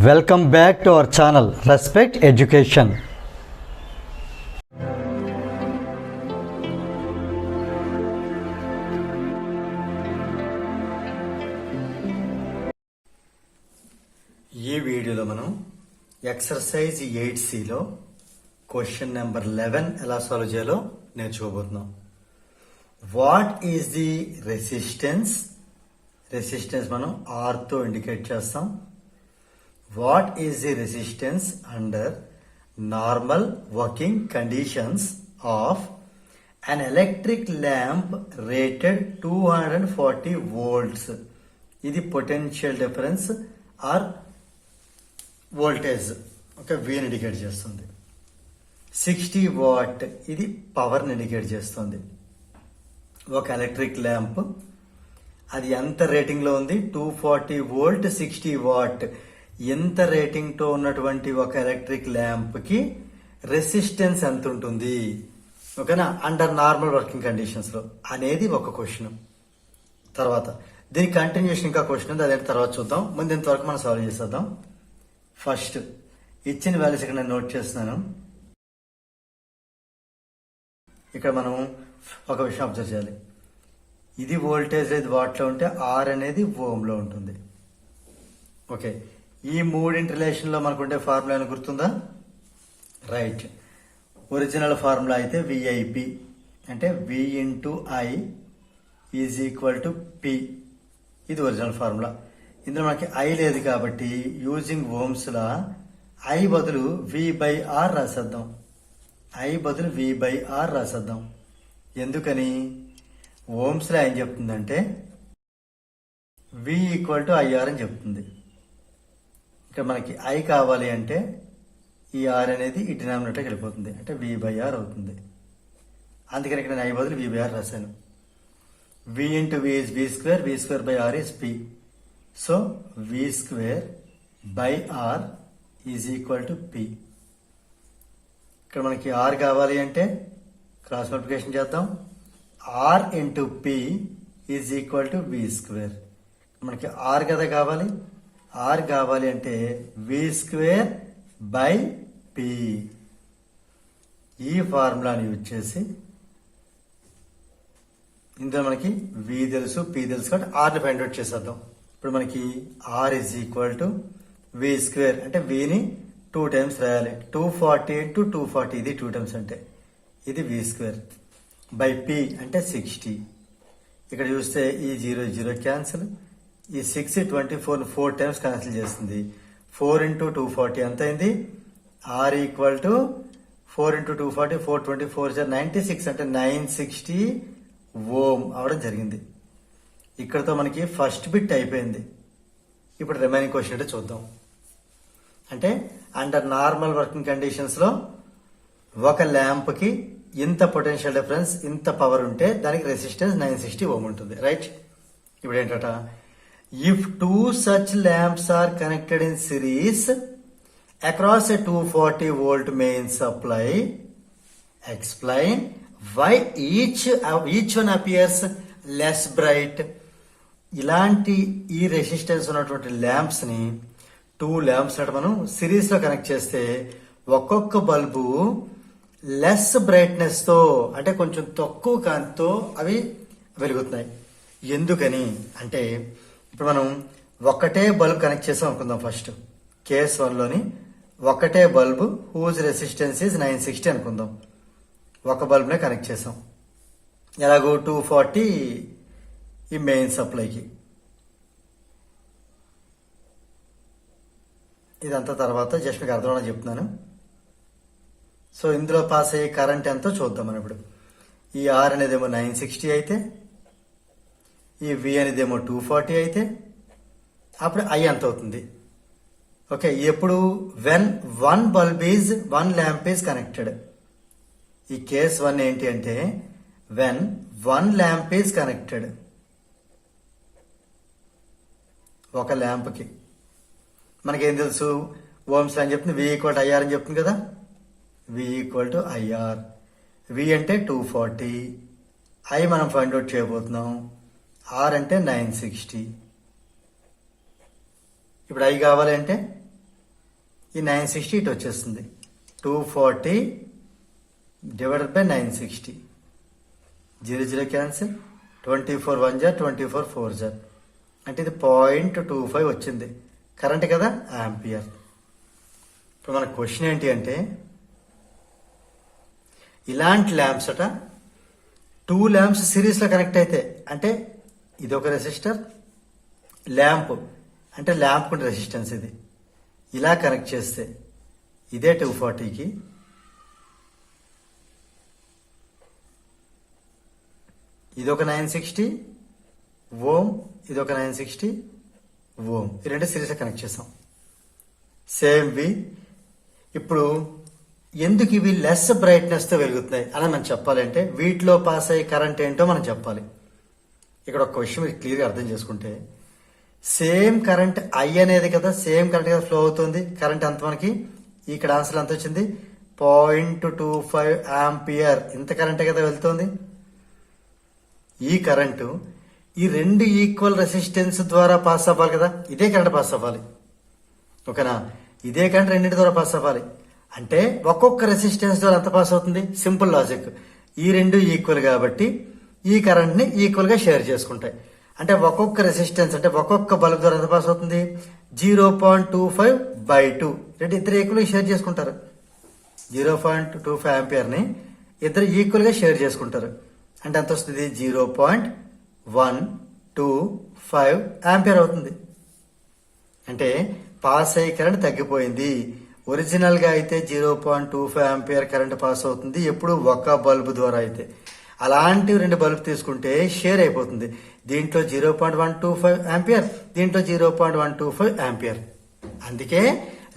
Welcome back to our channel respect education. ఈ వీడియోలో మనం ఎక్సర్సైజ్ 8Cలో క్వశ్చన్ నెంబర్ 11 ఎలా సాల్వ్ చేయాలో నేర్చుకోబోతున్నాం. వాట్ ఈజ్ ది రెసిస్టెన్స్ మనం R తో ఇండికేట్ చేస్తాం. What is the resistance under normal working conditions of an electric lamp rated 240 volts? ఇది potential difference or voltage. Okay, V ని ఇండికేట్ చేస్తుంది. 60 watt ఇది power ని ఇండికేట్ చేస్తుంది. ఒక ఎలక్ట్రిక్ ల్యాంప్ అది ఎంత రేటింగ్ లో ఉంది? 240 వోల్ట్ 60 వాట్. ఎంత రేటింగ్ తో ఉన్నటువంటి ఒక ఎలక్ట్రిక్ ల్యాంప్ కి రెసిస్టెన్స్ ఎంత ఉంటుంది? ఓకేనా, అండర్ నార్మల్ వర్కింగ్ కండిషన్స్ లో అనేది ఒక క్వశ్చన్. తర్వాత దీని కంటిన్యూషన్ ఇంకా క్వశ్చన్ ఉంది, అదే తర్వాత చూద్దాం. ముందు ఇంతవరకు మనం సాల్వ్ చేసేద్దాం. ఫస్ట్ ఇచ్చిన వాల్యూస్ ఇక్కడ నేను నోట్ చేస్తున్నాను. ఇక్కడ మనం ఒక విషయం అబ్జర్వ్ చేయాలి. ఇది వోల్టేజ్ ఇది వాట్ లో ఉంటే ఆర్ అనేది ఓమ్ లో ఉంటుంది. ఓకే, ఈ మూడింటి రిలేషన్ లో మనకుంటే ఫార్ములా ఏమైనా గుర్తుందా? రైట్, ఒరిజినల్ ఫార్ములా అయితే విఐపి అంటే V into I is equal to P. ఇది ఒరిజినల్ ఫార్ములా. ఇందులో మనకి ఐ లేదు కాబట్టి యూజింగ్ ఓమ్స్ లా ఐ బదులు వి బై ఆర్ రాసేద్దాం. ఎందుకని? ఓమ్స్ లా ఏం చెప్తుందంటే వి ఈక్వల్ టు ఐఆర్ అని చెప్తుంది. ఇక్కడ మనకి ఐ కావాలి అంటే ఈ ఆర్ అనేది ఈ డినామినేటర్కి వెళ్ళిపోతుంది, అంటే వి బై ఆర్ అవుతుంది. అందుకని ఇక్కడ నేను ఐ బదులు వి బై ఆర్ రాశాను. V into V is V square by R is P. So V square by R is equal to P. ఇక్కడ మనకి ఆర్ కావాలి అంటే క్రాస్ మల్టిప్లికేషన్ చేద్దాం. R into P is equal to V square. మనకి R కదా కావాలి, are కావాలి అంటే వి స్క్వేర్ బై పి. ఈ ఫార్ములాని యూజ్ చేసి ఇందులో మనకి వి తెలుసు పి తెలుసు కాబట్టి ఆర్ని ఫైండ్ అవుట్ చేసేద్దాం. ఇప్పుడు మనకి R is equal to V square అంటే విని 2 టైమ్స్ రాయాలి. 240 ఇంటూ 240 ఇది 2 టైమ్స్ అంటే ఇది వి స్క్వేర్ బై పి అంటే 60. ఇక్కడ చూస్తే ఈ 0 క్యాన్సిల్, ఈ 6 24 4 టైమ్స్ క్యాన్సిల్ చేస్తుంది. 4 ఇంటూ 240 ఎంత అయింది? ఆర్ ఈక్వల్ టు 4 ఇంటూ 240 424 96 అంటే 960 ఓం అవడం జరిగింది. ఇక్కడతో మనకి ఫస్ట్ బిట్ అయిపోయింది. ఇప్పుడు రిమైనింగ్ క్వశ్చన్ అంటే చూద్దాం. అంటే అండర్ నార్మల్ వర్కింగ్ కండిషన్స్ లో ఒక ల్యాంప్ కి ఇంత పొటెన్షియల్ డిఫరెన్స్ ఇంత పవర్ ఉంటే దానికి రెసిస్టెన్స్ 960 ఓం ఉంటుంది. రైట్, ఇప్పుడు ఏంటట, if two such lamps are connected in series across a 240 volt main supply, explain why each one appears less bright. ఇలాంటి ఈ రెసిస్టెన్స్ ఉన్నటువంటి ల్యాంప్స్ ని 2 ల్యాంప్స్ మనం సిరీస్ లో కనెక్ట్ చేస్తే ఒక్కొక్క బల్బు లెస్ బ్రైట్నెస్ తో అంటే కొంచెం తక్కువ కాంతితో అవి వెలుగుతున్నాయి. ఎందుకని అంటే ఇప్పుడు మనం ఒకటే బల్బ్ కనెక్ట్ చేసాం అనుకుందాం. ఫస్ట్ కేస్ 1 లోని ఒకటే బల్బ్ హూజ్ రెసిస్టెన్స్ ఈజ్ 960 అనుకుందాం. ఒక బల్బ్ నే కనెక్ట్ చేసాం. ఎలాగో 240 ఈ మెయిన్ సప్లైకి. ఇదంతా తర్వాత జస్ట్ మీకు అర్థమని చెప్తున్నాను. సో ఇందులో పాస్ అయ్యే కరెంట్ ఎంతో చూద్దాం మనం ఇప్పుడు. ఈ ఆర్ అనేదేమో 960 అయితే, ఈ వి అనేదేమో 240 అయితే అప్పుడు ఐ ఎంత అవుతుంది? ఓకే, ఎప్పుడు when one lamp is connected. ఈ కేస్ 1 ఏంటి అంటే వెన్ 1 ల్యాంప్ ఈజ్ కనెక్టెడ్. ఒక ల్యాంప్ కి మనకేం తెలుసు? ఓమ్స్ అని చెప్తుంది, వి ఈక్వల్ టు ఐఆర్ అని చెప్తుంది కదా. వి ఈక్వల్ టు ఐఆర్. వి అంటే 240, ఐ మనం ఫైండ్ అవుట్ చేయబోతున్నాం. ఆర్ అంటే 960. ఇప్పుడు ఐ కావాలంటే ఈ 960 ఇటు వచ్చేస్తుంది. 240 డివైడెడ్ బై 960. 0 క్యాన్సిల్. 24 1 జా, 24 4 జా. అంటే ఇది 0.25 వచ్చింది. కరెంట్ కదా, ఆంపియర్. ఇప్పుడు మన క్వశ్చన్ ఏంటి అంటే, ఇలాంటి ల్యాంప్స్ అట 2 ల్యాంప్స్ సిరీస్లో కనెక్ట్ అయితే, అంటే ఇది ఒక రెసిస్టర్, ల్యాంప్ అంటే ల్యాంప్ కు రెసిస్టెన్స్ ఇది, ఇలా కనెక్ట్ చేస్తే ఇదే 240కి, ఇదొక 960 ఓం, ఇదొక 960 ఓం, ఈ రెండు సిరీస్లో కనెక్ట్ చేసాం. సేమ్ వి. ఇప్పుడు ఎందుకు ఇవి లెస్ బ్రైట్నెస్ తో వెలుగుతున్నాయి అని మనం చెప్పాలంటే, వీటిలో పాస్ అయ్యే కరెంట్ ఏంటో మనం చెప్పాలి. ఇక్కడ ఒక క్వశ్చన్ మీరు క్లియర్గా అర్థం చేసుకుంటే, సేమ్ కరెంట్ ఐ అనేది కదా, సేమ్ కరెంట్ కదా ఫ్లో అవుతుంది. కరెంట్ అంత మనకి ఇక్కడ ఆన్సర్ ఎంత వచ్చింది, 0.25 ఆంపియర్. ఇంత కరెంటే కదా వెళ్తుంది. ఈ కరెంటు ఈ రెండు ఈక్వల్ రెసిస్టెన్స్ ద్వారా పాస్ అవ్వాలి కదా, ఇదే కరెంట్ పాస్ అవ్వాలి. ఓకేనా, ఇదే కరెంట్ రెండింటి ద్వారా పాస్ అవ్వాలి. అంటే ఒక్కొక్క రెసిస్టెన్స్ ద్వారా ఎంత పాస్ అవుతుంది, సింపుల్ లాజిక్. ఈ రెండు ఈక్వల్ కాబట్టి ఈ కరెంట్ ని ఈక్వల్ గా షేర్ చేసుకుంటాయి. అంటే ఒక్కొక్క రెసిస్టెన్స్ అంటే ఒక్కొక్క బల్బ్ ద్వారా ఎంత పాస్ అవుతుంది, 0.25/2. ఇద్దరు ఈక్వల్ గా షేర్ చేసుకుంటారు. 0.25 ఆంపియర్ ని ఇద్దరు ఈక్వల్ గా షేర్ చేసుకుంటారు. అంటే ఎంత వస్తుంది, 0.125 ఆంపియర్ అవుతుంది. అంటే పాస్ అయ్యే కరెంట్ తగ్గిపోయింది. ఒరిజినల్ గా అయితే 0.25 ఆంపియర్ కరెంట్ పాస్ అవుతుంది ఎప్పుడు ఒక బల్బు ద్వారా అయితే. అలాంటి రెండు బల్బు తీసుకుంటే షేర్ అయిపోతుంది. దీంట్లో 0.125 ఆంపియర్, దీంట్లో 0.125 ఆంపియర్. అందుకే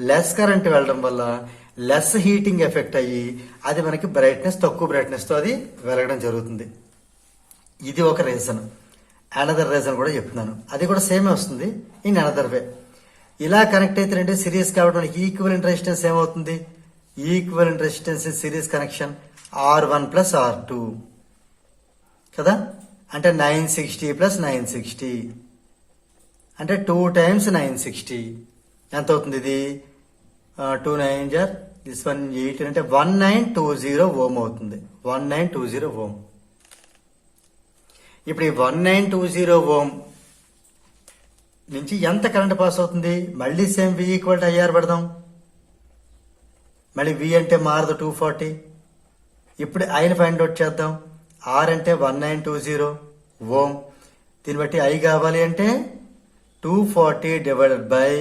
లెస్ కరెంట్ వెళ్ళడం వల్ల లెస్ హీటింగ్ ఎఫెక్ట్ అయ్యి అది మనకి బ్రైట్నెస్, తక్కువ బ్రైట్నెస్ తో అది వెలగడం జరుగుతుంది. ఇది ఒక రీజన్. అనదర్ రీజన్ కూడా చెప్తున్నాను, అది కూడా సేమే వస్తుంది ఇన్ అనదర్ వే. ఇలా కనెక్ట్ అయితే రెండు సిరీస్ కాబట్టి ఈక్వలెంట్ రెసిస్టెన్స్ ఏమవుతుంది, equivalent resistance series connection R1 plus R2 కదా. అంటే 960 ప్లస్ 960 అంటే 2 times 960 ఎంత అవుతుంది, ఇది 2 9 జార్ దిస్ 1 8 అంటే 1920 ఓం అవుతుంది. 1920 ఓం. ఇప్పుడు ఈ 1920 ఓం నుంచి ఎంత కరెంట్ పాస్ అవుతుంది, మళ్ళీ same V equal to IR పెడదాం. మళ్ళీ V అంటే మారదు 240. ఇప్పుడు ఐని ఫైండ్ అవుట్ చేద్దాం. R అంటే 1920 ఓం. దీన్ని బట్టి I కావాలి అంటే 240 డివైడెడ్ బై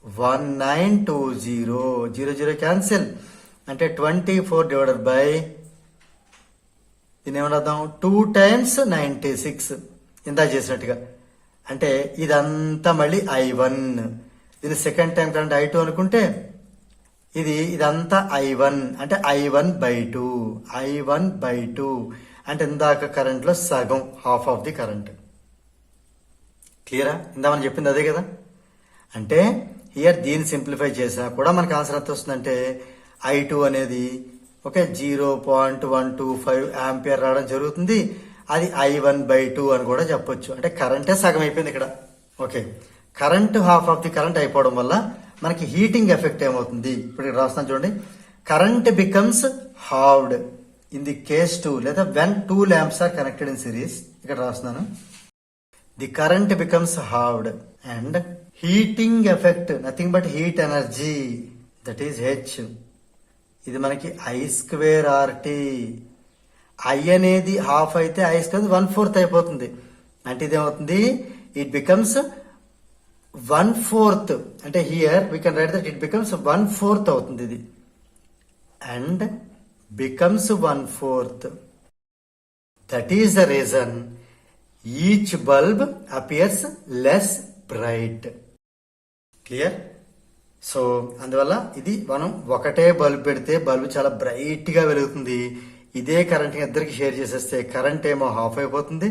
1920, 00 క్యాన్సిల్. అంటే 24 డివైడెడ్ బై దీన్ని ఏమన్నాం 2 times 96 ఇందా చేసినట్టుగా. అంటే ఇదంతా మళ్ళీ I1. ఇది సెకండ్ టైం కరెంట్ I2 అనుకుంటే ఇదంతా I1 అంటే I1/2. I1/2 అంటే ఇందాక కరెంట్ లో సగం, హాఫ్ ఆఫ్ ది కరెంట్. క్లియరా? ఇందా మనం చెప్పింది అదే కదా. అంటే హియర్ దీన్ని సింప్లిఫై చేసినా కూడా మనకు ఆన్సర్ ఎంత వస్తుందంటే I2 అనేది ఓకే 0.125 ఆంపియర్ రావడం జరుగుతుంది. అది I1/2 అని కూడా చెప్పొచ్చు. అంటే కరెంటే సగం అయిపోయింది ఇక్కడ. Okay, current half of the current అయిపోవడం వల్ల మనకి హీటింగ్ ఎఫెక్ట్ ఏమవుతుంది, ఇప్పుడు ఇక్కడ రాస్తున్నాను చూడండి. Current becomes halved in the case 2 లేదా when 2 lamps are connected in series. ఇక్కడ రాస్తున్నాను, the current becomes halved and heating effect nothing but heat energy that is H. ఇది మనకి I²RT. I అనేది హాఫ్ అయితే I² 1/4 అయిపోతుంది. అంటే ఇదేమవుతుంది, ఇట్ బికమ్స్ 1/4. అంటే here we can write that it becomes 1/4 అవుతుంది ఇది. And becomes 1/4. That is the reason each bulb appears less bright. Clear? So అందువల్ల ఇది మనం ఒకటే బల్బ్ పెడితే బల్బ్ చాలా బ్రైట్ గా వెలుగుతుంది. ఇదే కరెంట్ ఇద్దరికి షేర్ చేసేస్తే కరెంట్ ఏమో హాఫ్ అయిపోతుంది.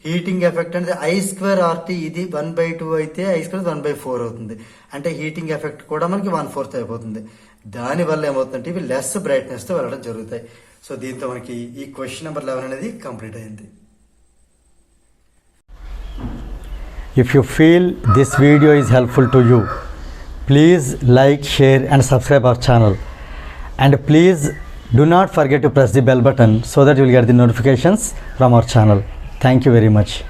హీటింగ్ ఎఫెక్ట్ అనేది I²RT. ఇది 1/2 అయితే I² 1/4 అవుతుంది. అంటే హీటింగ్ ఎఫెక్ట్ కూడా మనకి 1/4 అయిపోతుంది. దాని వల్ల ఏమవుతుందంటే ఇవి లెస్ బ్రైట్నెస్ తో వెళ్ళడం జరుగుతాయి. సో దీంతో మనకి ఈ క్వశ్చన్ నెంబర్ 11 అనేది కంప్లీట్ అయింది. If you feel this video is helpful to you, Please like, share and subscribe our channel. And please do not forget to press the bell button so that you will get the notifications from our channel. Thank you very much.